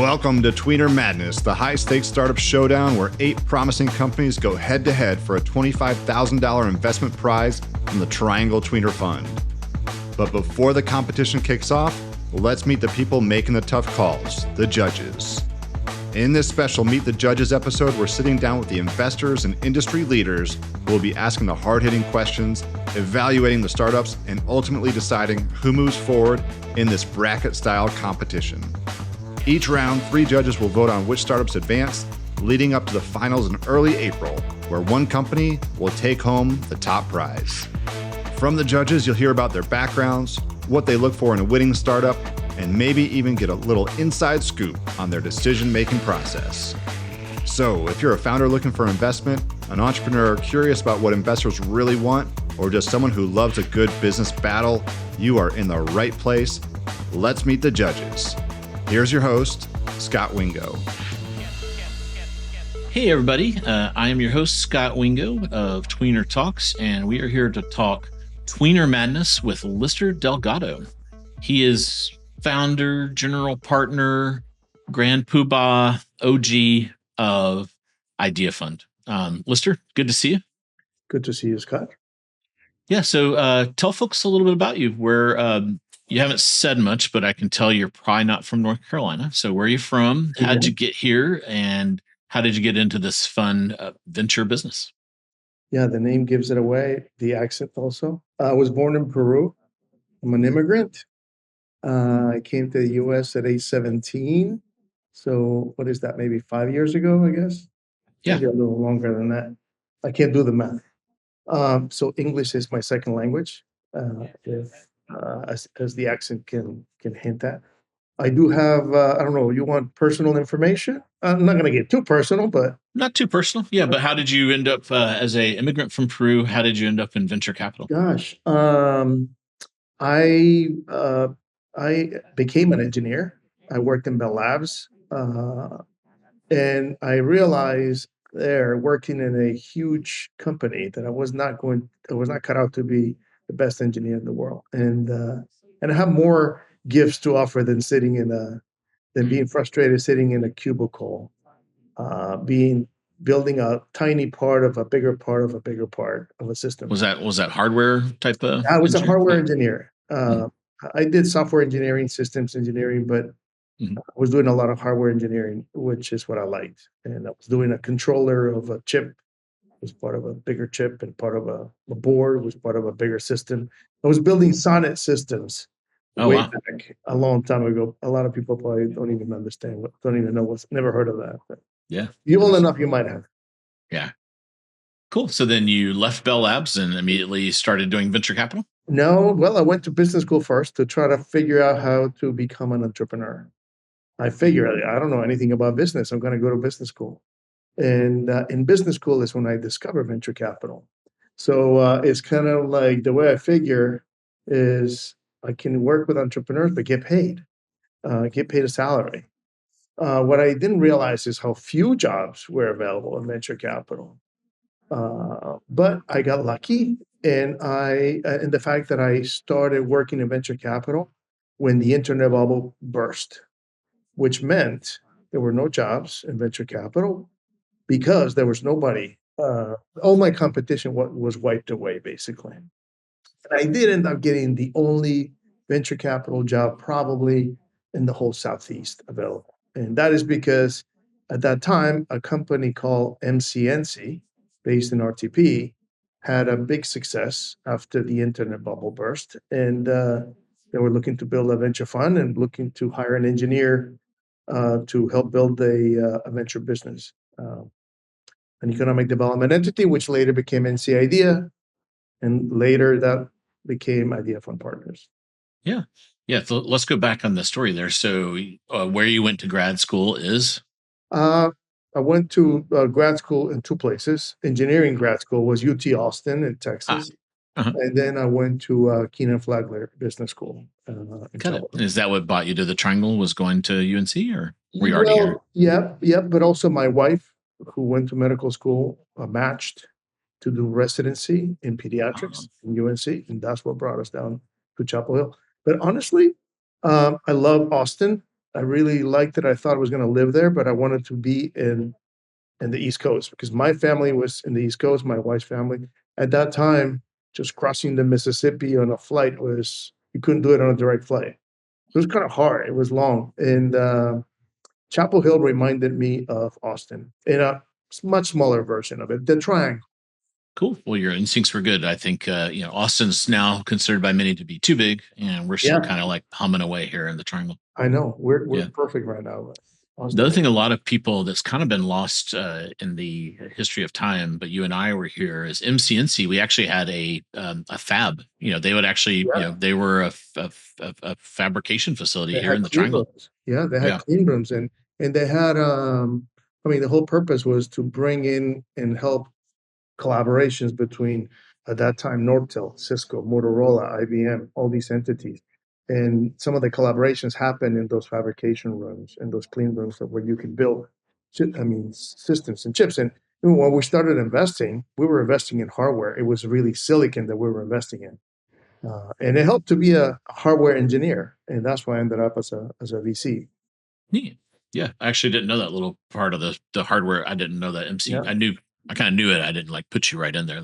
Welcome to Tweener Madness, the high-stakes startup showdown where 8 promising companies go head-to-head for a $25,000 investment prize from the Triangle Tweener Fund. But before the competition kicks off, let's meet the people making the tough calls, the judges. In this special Meet the Judges episode, we're sitting down with the investors and industry leaders who will be asking the hard-hitting questions, evaluating the startups, and ultimately deciding who moves forward in this bracket-style competition. Each round, 3 judges will vote on which startups advance, leading up to the finals in early April, where one company will take home the top prize. From the judges, you'll hear about their backgrounds, what they look for in a winning startup, and maybe even get a little inside scoop on their decision-making process. So, if you're a founder looking for investment, an entrepreneur curious about what investors really want, or just someone who loves a good business battle, you are in the right place. Let's meet the judges. Here's your host, Scot Wingo. Hey everybody, I am your host, Scot Wingo of Tweener Talks, and we are here to talk Tweener Madness with Mr. Delgado. He is founder, general partner, grand poobah, OG of Idea Fund. Lister, good to see you. Good to see you, Scott. Yeah, so tell folks a little bit about you. You haven't said much, but I can tell you're probably not from North Carolina. So where are you from? How did you get here? And how did you get into this fun venture business? Yeah, the name gives it away. The accent also. I was born in Peru. I'm an immigrant. I came to the U.S. at age 17. So what is that? Maybe 5 years ago, I guess? Yeah. Maybe a little longer than that. I can't do the math. So English is my second language. As the accent can hint at. I do have, I don't know, you want personal information? I'm not going to get too personal, but... Not too personal. Yeah, but how did you end up, as a immigrant from Peru, how did you end up in venture capital? Gosh, I became an engineer. I worked in Bell Labs, and I realized there, working in a huge company, that I was not cut out to be the best engineer in the world, and I have more gifts to offer than being frustrated sitting in a cubicle, building a tiny part of a bigger part of a bigger part of a system. Was that hardware type of? I was a hardware engineer. I did software engineering, systems engineering, but I was doing a lot of hardware engineering, which is what I liked. And I was doing a controller of a chip. Was part of a bigger chip, and part of a board was part of a bigger system. I was building sonnet systems back a long time ago. A lot of people probably don't even know never heard of that. But yeah. You old enough, you might have. Yeah. Cool. So then you left Bell Labs and immediately started doing venture capital? No. Well, I went to business school first to try to figure out how to become an entrepreneur. I figured I don't know anything about business. I'm going to go to business school. And in business school is when I discovered venture capital. So it's kind of like the way I figure is I can work with entrepreneurs, but get paid a salary. What I didn't realize is how few jobs were available in venture capital. But I got lucky, and the fact that I started working in venture capital when the internet bubble burst, which meant there were no jobs in venture capital, because there was nobody. All my competition was wiped away, basically. And I did end up getting the only venture capital job probably in the whole Southeast available. And that is because at that time, a company called MCNC, based in RTP, had a big success after the internet bubble burst. And they were looking to build a venture fund and looking to hire an engineer to help build a venture business. An economic development entity, which later became NC Idea, and later that became Idea Fund Partners. Yeah. Yeah. So let's go back on the story there. So where you went to grad school is? I went to grad school in 2 places. Engineering grad school was UT Austin in Texas. And then I went to Keenan Flagler Business School. Got it. Is that what brought you to the Triangle, was going to UNC, or were you already here? Yeah. But also my wife, who went to medical school, matched to do residency in pediatrics in UNC, and that's what brought us down to Chapel Hill. But honestly, I love Austin. I really liked it. I thought I was going to live there, but I wanted to be in the East Coast because my family was in the East Coast, my wife's family. At that time, just crossing the Mississippi on a flight was, you couldn't do it on a direct flight. It was kind of hard. It was long. And Chapel Hill reminded me of Austin in a much smaller version of it, the Triangle. Cool. Well, your instincts were good. I think Austin's now considered by many to be too big, and we're still kind of like humming away here in the Triangle. I know we're perfect right now. The other thing, a lot of people that's kind of been lost in the history of time, but you and I were here is MCNC. We actually had a fab. They would actually, they were a fabrication facility here in the Triangle. Rooms. Yeah, they had clean rooms and they had. I mean, the whole purpose was to bring in and help collaborations between, at that time, Nortel, Cisco, Motorola, IBM, all these entities. And some of the collaborations happen in those fabrication rooms and those clean rooms where you can build, systems and chips. And when we started investing, we were investing in hardware. It was really silicon that we were investing in. And it helped to be a hardware engineer. And that's why I ended up as a VC. Neat. Yeah, I actually didn't know that little part of the hardware. I didn't know that MC. Yeah. I kind of knew it. I didn't like put you right in there.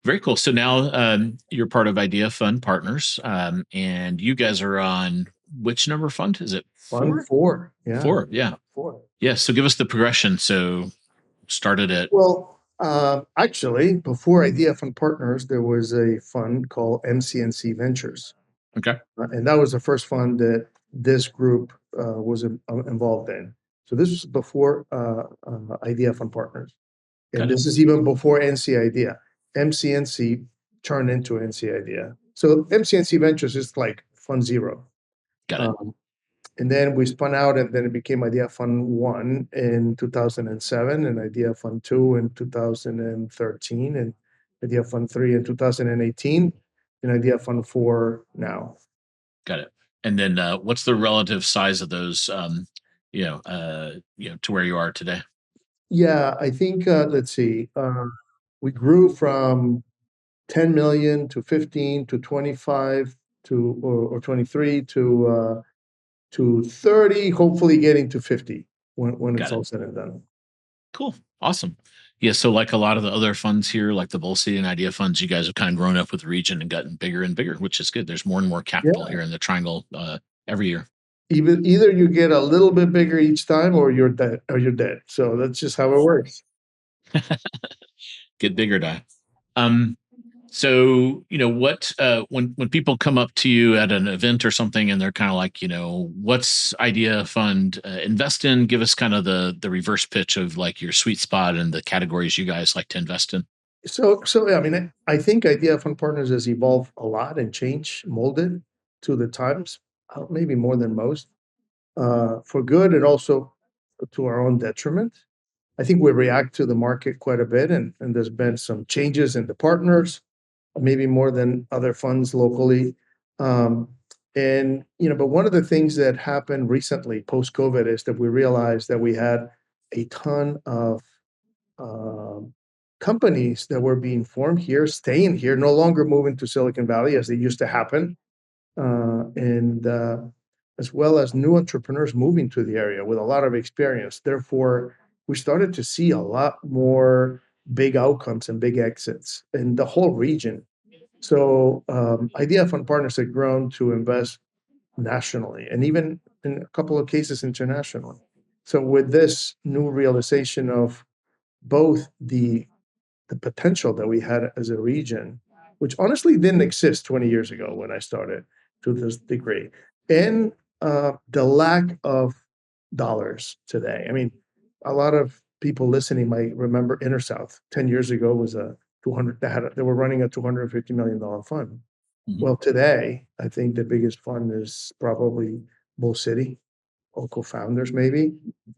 Very cool. So now you're part of Idea Fund Partners, and you guys are on which number fund? Is it Fund 4? Yeah. 4. Yeah. 4. Yeah. So give us the progression. So started at. Well, actually, before Idea Fund Partners, there was a fund called MCNC Ventures. Okay. And that was the first fund that this group was involved in. So this was before Idea Fund Partners. And this is even before NC Idea. MCNC turned into NC Idea. So MCNC Ventures is like Fund 0. Got it. And then we spun out, and then it became Idea Fund 1 in 2007, and Idea Fund 2 in 2013, and Idea Fund 3 in 2018, and Idea Fund 4 now. Got it. And then what's the relative size of those, to where you are today? Yeah, I think, let's see, we grew from 10 million to 15 to 25 to, or 23 to 30, hopefully getting to 50 when it's all said and done. Cool. Awesome. Yeah. So like a lot of the other funds here, like the Bull City and Idea funds, you guys have kind of grown up with the region and gotten bigger and bigger, which is good. There's more and more capital here in the Triangle every year. Either you get a little bit bigger each time or you're dead. So that's just how it works. Get bigger, die. So, what, when people come up to you at an event or something and they're kind of like, what's Idea Fund invest in? Give us kind of the reverse pitch of like your sweet spot and the categories you guys like to invest in. So I think Idea Fund Partners has evolved a lot and changed, molded to the times, maybe more than most, for good and also to our own detriment. I think we react to the market quite a bit, and there's been some changes in the partners, maybe more than other funds locally. But one of the things that happened recently post-COVID is that we realized that we had a ton of companies that were being formed here, staying here, no longer moving to Silicon Valley as they used to happen, as well as new entrepreneurs moving to the area with a lot of experience. Therefore, we started to see a lot more big outcomes and big exits in the whole region. So Idea Fund Partners have grown to invest nationally and even in a couple of cases internationally. So with this new realization of both the potential that we had as a region, which honestly didn't exist 20 years ago when I started to this degree, and the lack of dollars today. I mean, a lot of people listening might remember InterSouth 10 years ago was a 200. They were running a $250 million fund. Mm-hmm. Well, today I think the biggest fund is probably Bull City, or co-founders maybe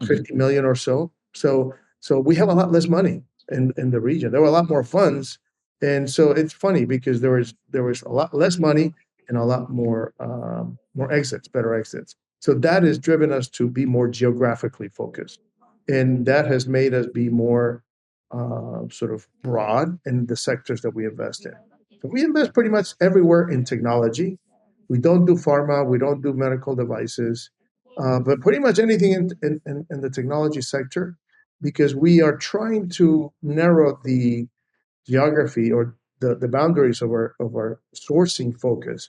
50 million or so. So we have a lot less money in the region. There were a lot more funds, and so it's funny because there was a lot less money and a lot more exits, better exits. So that has driven us to be more geographically focused. And that has made us be more sort of broad in the sectors that we invest in. So we invest pretty much everywhere in technology. We don't do pharma. We don't do medical devices. but pretty much anything in the technology sector, because we are trying to narrow the geography or the boundaries of our sourcing focus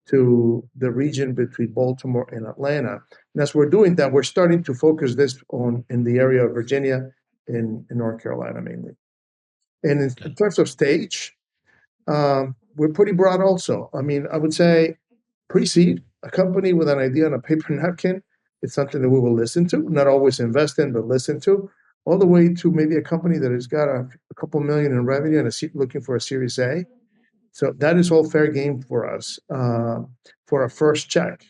to the region between Baltimore and Atlanta. And as we're doing that, we're starting to focus this on in the area of Virginia and in North Carolina mainly. And in terms of stage, we're pretty broad also. I mean, I would say pre-seed, a company with an idea on a paper napkin, it's something that we will listen to, not always invest in, but listen to, all the way to maybe a company that has got a couple million in revenue and looking for a Series A. So that is all fair game for us for a first check.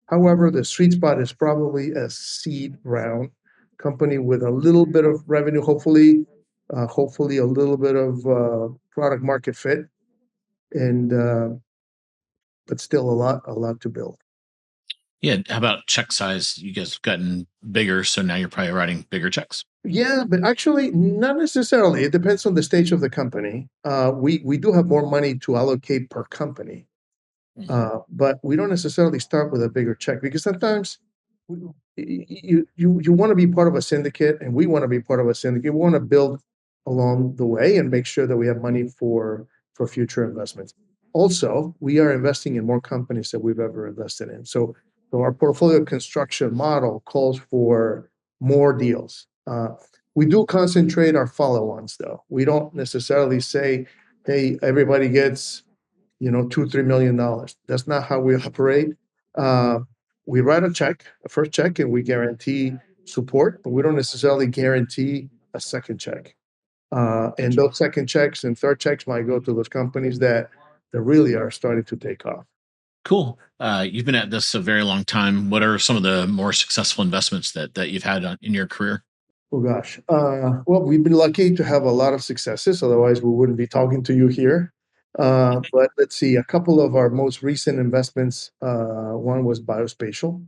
However, the sweet spot is probably a seed round company with a little bit of revenue, hopefully a little bit of product market fit, and but still a lot to build. Yeah. How about check size? You guys have gotten bigger, so now you're probably writing bigger checks. Yeah, but actually, not necessarily. It depends on the stage of the company. We do have more money to allocate per company, but we don't necessarily start with a bigger check because sometimes you want to be part of a syndicate, and we want to be part of a syndicate. We want to build along the way and make sure that we have money for future investments. Also, we are investing in more companies than we've ever invested in. So our portfolio construction model calls for more deals. We do concentrate our follow-ons, though. We don't necessarily say, "Hey, everybody gets, $2-3 million." That's not how we operate. We write a first check, and we guarantee support, but we don't necessarily guarantee a second check. And those second checks and third checks might go to those companies that really are starting to take off. Cool. You've been at this a very long time. What are some of the more successful investments that you've had in your career? Oh gosh. Well, we've been lucky to have a lot of successes. Otherwise, we wouldn't be talking to you here. But let's see, a couple of our most recent investments. One was Biospatial,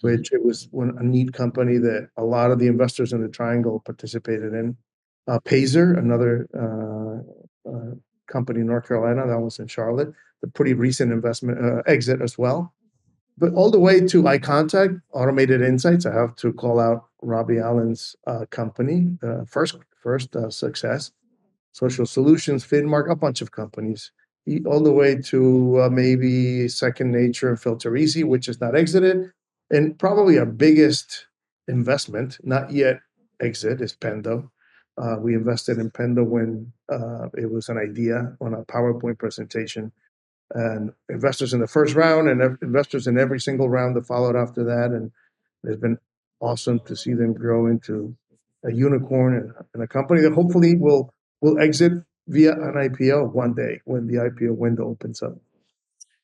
which it was a neat company that a lot of the investors in the Triangle participated in. Pazer, another company in North Carolina, that was in Charlotte. A pretty recent investment exit as well. But all the way to eye contact, automated insights. I have to call out Robbie Allen's company, first success, Social Solutions, Finmark, a bunch of companies, all the way to maybe Second Nature and Filter Easy, which is not exited. And probably our biggest investment, not yet exit, is Pendo. We invested in Pendo when it was an idea on a PowerPoint presentation, and investors in the first round and investors in every single round that followed after that. And it's been awesome to see them grow into a unicorn and a company that hopefully will exit via an IPO one day when the IPO window opens up.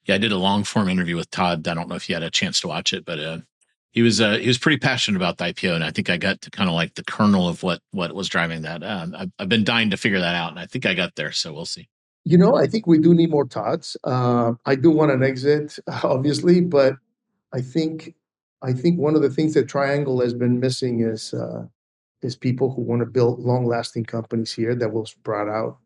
Yeah, I did a long form interview with Todd. I don't know if you had a chance to watch it, but he was pretty passionate about the IPO, and I think I got to kind of like the kernel of what was driving that. I've been dying to figure that out, and I think I got there. So we'll see. I think we do need more Todds. I do want an exit, obviously, but I think one of the things that Triangle has been missing is people who want to build long-lasting companies here that will sprout out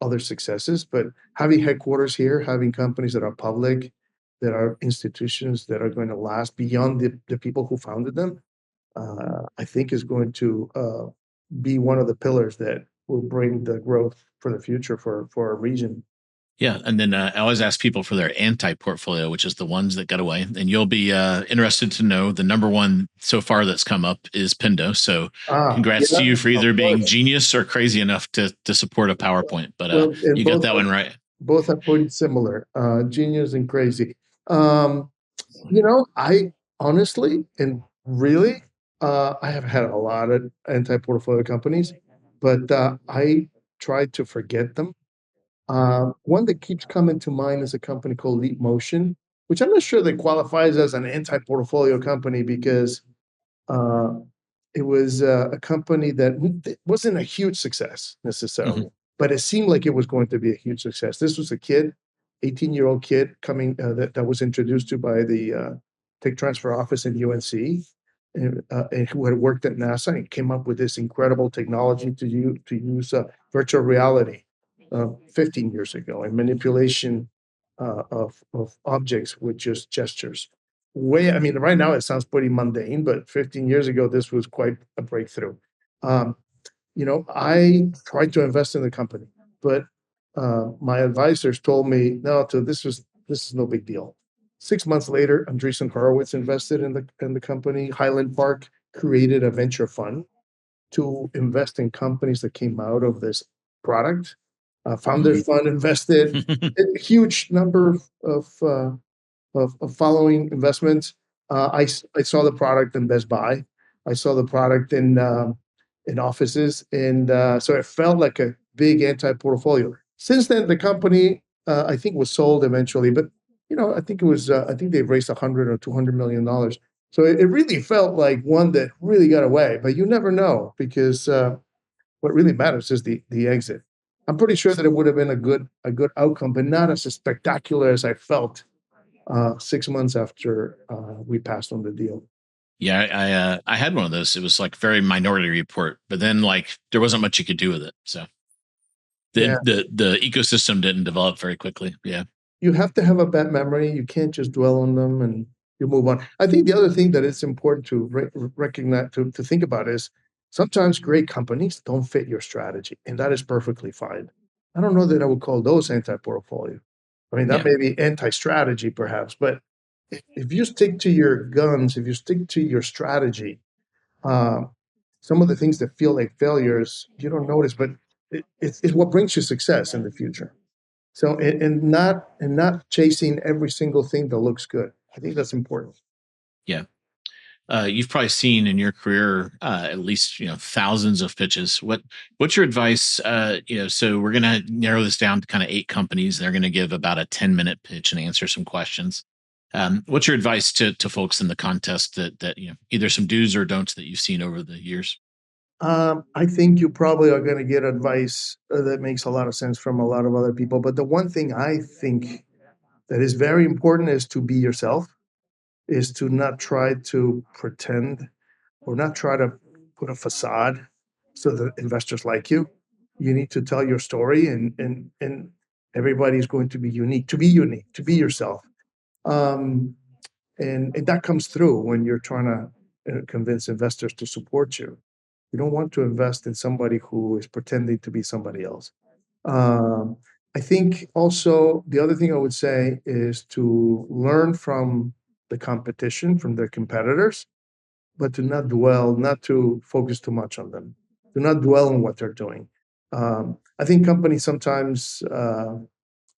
other successes. But having headquarters here, having companies that are public, that are institutions that are going to last beyond the people who founded them, I think is going to be one of the pillars that will bring the growth for the future for our region. Yeah, and then I always ask people for their anti-portfolio, which is the ones that got away. And you'll be interested to know the number one so far that's come up is Pendo. So congrats to you for either being genius or crazy enough to support a PowerPoint. But you got that one right. Both are pretty similar, genius and crazy. I honestly and really, I have had a lot of anti-portfolio companies, but I try to forget them. One that keeps coming to mind is a company called Leap Motion, which I'm not sure that qualifies as an anti-portfolio company because it was a company that wasn't a huge success necessarily, but it seemed like it was going to be a huge success. This was a kid, 18-year-old kid coming that was introduced to by the tech transfer office in UNC, and who had worked at NASA and came up with this incredible technology to use virtual reality 15 years ago and manipulation of objects with just gestures. right now it sounds pretty mundane, but 15 years ago, this was quite a breakthrough. Um, I tried to invest in the company, but my advisors told me, no, this is no big deal. 6 months later, Andreessen Horowitz invested in the company. Highland Park created a venture fund to invest in companies that came out of this product. Founders Fund invested a huge number of following investments. I saw the product in Best Buy. I saw the product in offices, and so it felt like a big anti-portfolio. Since then, the company I think was sold eventually, but I think it was I think they've raised $100 or $200 million. So it really felt like one that really got away. But you never know, because what really matters is the exit. I'm pretty sure that it would have been a good outcome, but not as spectacular as I felt 6 months after we passed on the deal. Yeah, I had one of those. It was like very Minority Report, but then like there wasn't much you could do with it. So the ecosystem didn't develop very quickly. Yeah. You have to have a bad memory. You can't just dwell on them and you move on. I think the other thing that it's important to recognize, to think about, is sometimes great companies don't fit your strategy, and that is perfectly fine. I don't know that I would call those anti-portfolio. I mean, that may be anti-strategy perhaps, but if you stick to your guns, if you stick to your strategy, some of the things that feel like failures, you don't notice, but it's what brings you success in the future. So, and not chasing every single thing that looks good. I think that's important. Yeah. You've probably seen in your career at least thousands of pitches. What's your advice? So we're going to narrow this down to kind of 8 companies. They're going to give about a 10-minute pitch and answer some questions. What's your advice to folks in the contest that either some do's or don'ts that you've seen over the years? I think you probably are going to get advice that makes a lot of sense from a lot of other people. But the one thing I think that is very important is to be yourself, is to not try to pretend or not try to put a facade so that investors like you. You need to tell your story, and everybody's going to be unique. To be unique, to be yourself. And that comes through when you're trying to convince investors to support you. You don't want to invest in somebody who is pretending to be somebody else. I think also the other thing I would say is to learn from the competition, from their competitors, but to not dwell, not to focus too much on them. Do not dwell on what they're doing. I think companies sometimes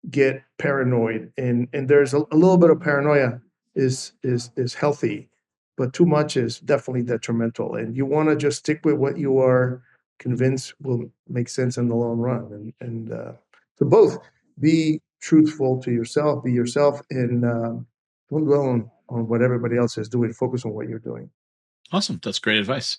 get paranoid, and there's a little bit of paranoia is healthy, but too much is definitely detrimental. And you want to just stick with what you are convinced will make sense in the long run. And so both be truthful to yourself, be yourself, and don't dwell on what everybody else is doing. Focus on what you're doing. Awesome. That's great advice.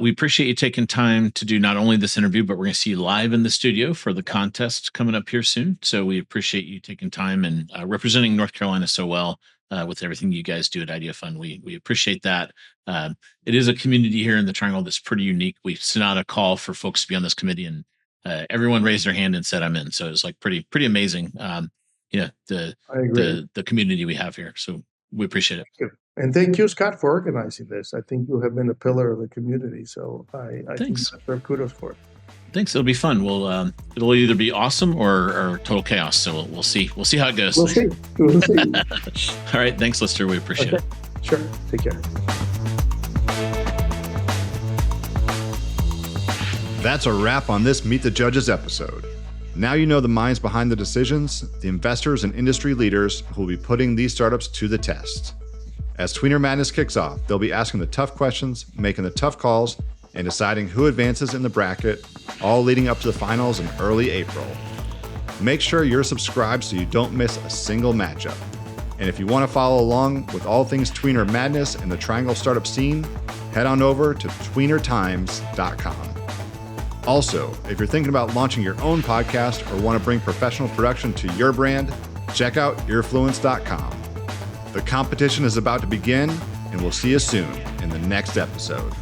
We appreciate you taking time to do not only this interview, but we're going to see you live in the studio for the contest coming up here soon. So we appreciate you taking time and representing North Carolina so well with everything you guys do at Idea Fund. We appreciate that. It is a community here in the Triangle that's pretty unique. We sent out a call for folks to be on this committee, and everyone raised their hand and said, I'm in. So it's like pretty amazing. The community we have here. So we appreciate it. And thank you, Scott, for organizing this. I think you have been a pillar of the community. So I think that's kudos for it. Thanks. It'll be fun. It'll either be awesome or total chaos. So we'll see. We'll see how it goes. We'll see. All right. Thanks, Lister. We appreciate it. Sure. Take care. That's a wrap on this Meet the Judges episode. Now you know the minds behind the decisions, the investors and industry leaders who will be putting these startups to the test. As Tweener Madness kicks off, they'll be asking the tough questions, making the tough calls, and deciding who advances in the bracket, all leading up to the finals in early April. Make sure you're subscribed so you don't miss a single matchup. And if you want to follow along with all things Tweener Madness and the Triangle startup scene, head on over to tweenertimes.com. Also, if you're thinking about launching your own podcast or want to bring professional production to your brand, check out Earfluence.com. The competition is about to begin, and we'll see you soon in the next episode.